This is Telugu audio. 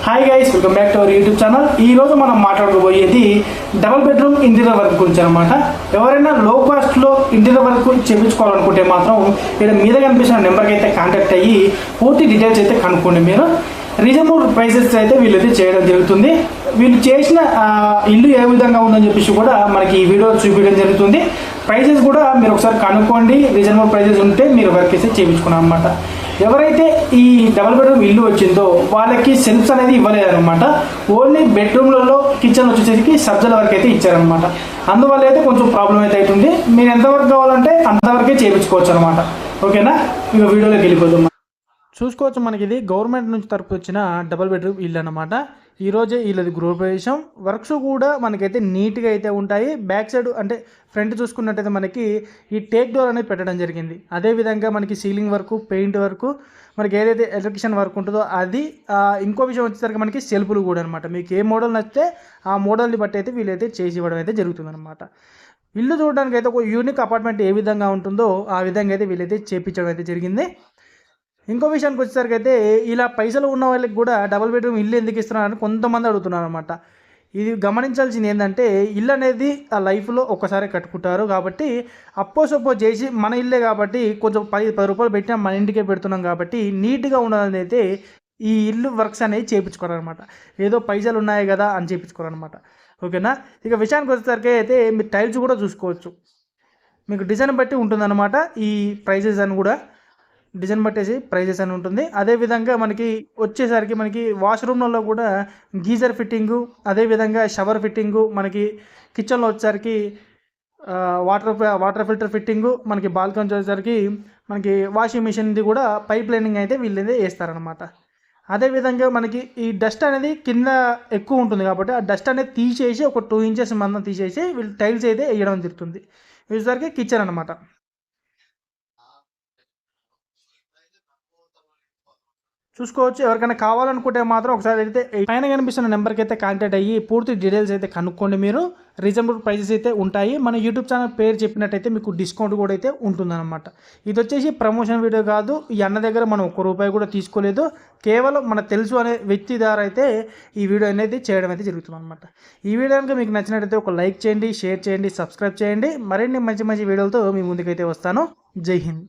Hi guys, welcome back to our YouTube channel. ఈ రోజు మనం మాట్లాడుకోబోయేది డబుల్ బెడ్రూమ్ ఇంటీరియర్ వర్క్ గురించి అనమాట. ఎవరైనా లో కాస్ట్లో ఇంటీరియర్ వర్క్ చేయించుకోవాలనుకుంటే మాత్రం ఇక్కడ మీద కనిపిస్తున్న నెంబర్కి అయితే కాంటాక్ట్ అయ్యి పూర్తి డీటెయిల్స్ అయితే కనుక్కోండి. మీరు రీజనబుల్ ప్రైసెస్ అయితే వీళ్ళైతే చేయడం జరుగుతుంది. వీళ్ళు చేసిన ఇల్లు ఏ విధంగా ఉందని చెప్పేసి కూడా మనకి ఈ వీడియో చూపించడం జరుగుతుంది. ప్రైసెస్ కూడా మీరు ఒకసారి కనుక్కోండి. రీజనబుల్ ప్రైసెస్ ఉంటే మీరు వర్క్ అయితే చేయించుకున్నాం అనమాట. ఎవరైతే ఈ డబుల్ బెడ్రూమ్ ఇల్లు వచ్చిందో వాళ్ళకి సెల్ఫ్స్ అనేది ఇవ్వలేదన్నమాట. ఓన్లీ బెడ్రూమ్లలో కిచెన్ వచ్చేసరికి సబ్జల వరకు అయితే ఇచ్చారనమాట. అందువల్ల అయితే కొంచెం ప్రాబ్లం అయితే అవుతుంది. మీరు ఎంతవరకు కావాలంటే అంతవరకే చేయించుకోవచ్చు అనమాట. ఓకేనా, ఇక వీడియోలోకి వెళ్ళిపోతాం. చూసుకోవచ్చు, మనకి ఇది గవర్నమెంట్ నుంచి తరపు వచ్చిన డబుల్ బెడ్రూమ్ ఇల్లు అనమాట. ఈరోజే వీళ్ళది గృహప్రవేశం. వర్క్స్ కూడా మనకైతే నీట్గా అయితే ఉంటాయి. బ్యాక్ సైడ్ అంటే ఫ్రంట్ చూసుకున్నట్టయితే మనకి ఈ టేక్ డోర్ అనేది పెట్టడం జరిగింది. అదేవిధంగా మనకి సీలింగ్ వర్క్, పెయింట్ వర్క్, మనకి ఏదైతే ఎలక్ట్రిషియన్ వర్క్ ఉంటుందో అది. ఇంకో విషయం వచ్చేసరికి మనకి సెల్ఫ్లు కూడా అనమాట. మీకు ఏ మోడల్ నచ్చితే ఆ మోడల్ని బట్టి అయితే వీళ్ళైతే చేసి ఇవ్వడం అయితే జరుగుతుందన్నమాట. ఇల్లు చూడడానికి అయితే ఒక యూనిక్ అపార్ట్మెంట్ ఏ విధంగా ఉంటుందో ఆ విధంగా అయితే వీళ్ళైతే చేయించడం అయితే జరిగింది. ఇంకో విషయానికి వచ్చేసరికి అయితే ఇలా పైసలు ఉన్న వాళ్ళకి కూడా డబుల్ బెడ్రూమ్ ఇల్లు ఎందుకు ఇస్తున్నారని కొంతమంది అడుగుతున్నారు అనమాట. ఇది గమనించాల్సింది ఏంటంటే ఇల్లు అనేది ఆ లైఫ్లో ఒక్కసారి కట్టుకుంటారు కాబట్టి సపోజ్ చేసి మన ఇల్లే కాబట్టి కొంచెం 10 రూపాయలు పెట్టినా మన ఇంటికే పెడుతున్నాం కాబట్టి నీట్గా ఉండాలని అయితే ఈ ఇల్లు వర్క్స్ అనేది చేయించుకోరనమాట. ఏదో పైసలు ఉన్నాయి కదా అని చేయించుకోరనమాట. ఓకేనా, ఇక విషయానికి వచ్చేసరికి అయితే మీరు టైల్స్ కూడా చూసుకోవచ్చు. మీకు డిజైన్ బట్టి ఉంటుందన్నమాట. ఈ ప్రైజెస్ అని కూడా డిజైన్ బట్టేసి ప్రైజెస్ అని ఉంటుంది. అదేవిధంగా మనకి వచ్చేసరికి మనకి వాష్రూమ్లలో కూడా గీజర్ ఫిట్టింగు, అదేవిధంగా షవర్ ఫిట్టింగు, మనకి కిచెన్లో వచ్చేసరికి వాటర్ ఫిల్టర్ ఫిట్టింగు, మనకి బాల్కనీ వచ్చేసరికి మనకి వాషింగ్ మిషన్ది కూడా పైప్ లైనింగ్ అయితే వీళ్ళైతే వేస్తారనమాట. అదేవిధంగా మనకి ఈ డస్ట్ అనేది కింద ఎక్కువ ఉంటుంది కాబట్టి ఆ డస్ట్ అనేది తీసేసి ఒక 2 ఇంచెస్ మందం తీసేసి వీళ్ళు టైల్స్ అయితే వేయడం జరుగుతుంది. వచ్చేసరికి కిచెన్ అనమాట. చూసుకోవచ్చు. ఎవరికైనా కావాలనుకుంటే మాత్రం ఒకసారి అయితే పైన కనిపిస్తున్న నెంబర్కి అయితే కాంటాక్ట్ అయ్యి పూర్తి డీటెయిల్స్ అయితే కనుక్కోండి. మీరు రీజనబుల్ ప్రైసెస్ అయితే ఉంటాయి. మన యూట్యూబ్ ఛానల్ పేరు చెప్పినట్టయితే మీకు డిస్కౌంట్ కూడా అయితే ఉంటుందన్నమాట. ఇది వచ్చేసి ప్రమోషన్ వీడియో కాదు. ఈ అన్న దగ్గర మనం ₹1 కూడా తీసుకోలేదు. కేవలం మనకు తెలుసు అనే వ్యక్తి ద్వారా అయితే ఈ వీడియో అనేది చేయడం అయితే జరుగుతుంది అనమాట. ఈ వీడియో కనుక మీకు నచ్చినట్టయితే ఒక లైక్ చేయండి, షేర్ చేయండి, సబ్స్క్రైబ్ చేయండి. మరిన్ని మంచి మంచి వీడియోలతో మీ ముందుకైతే వస్తాను. జై హింద్.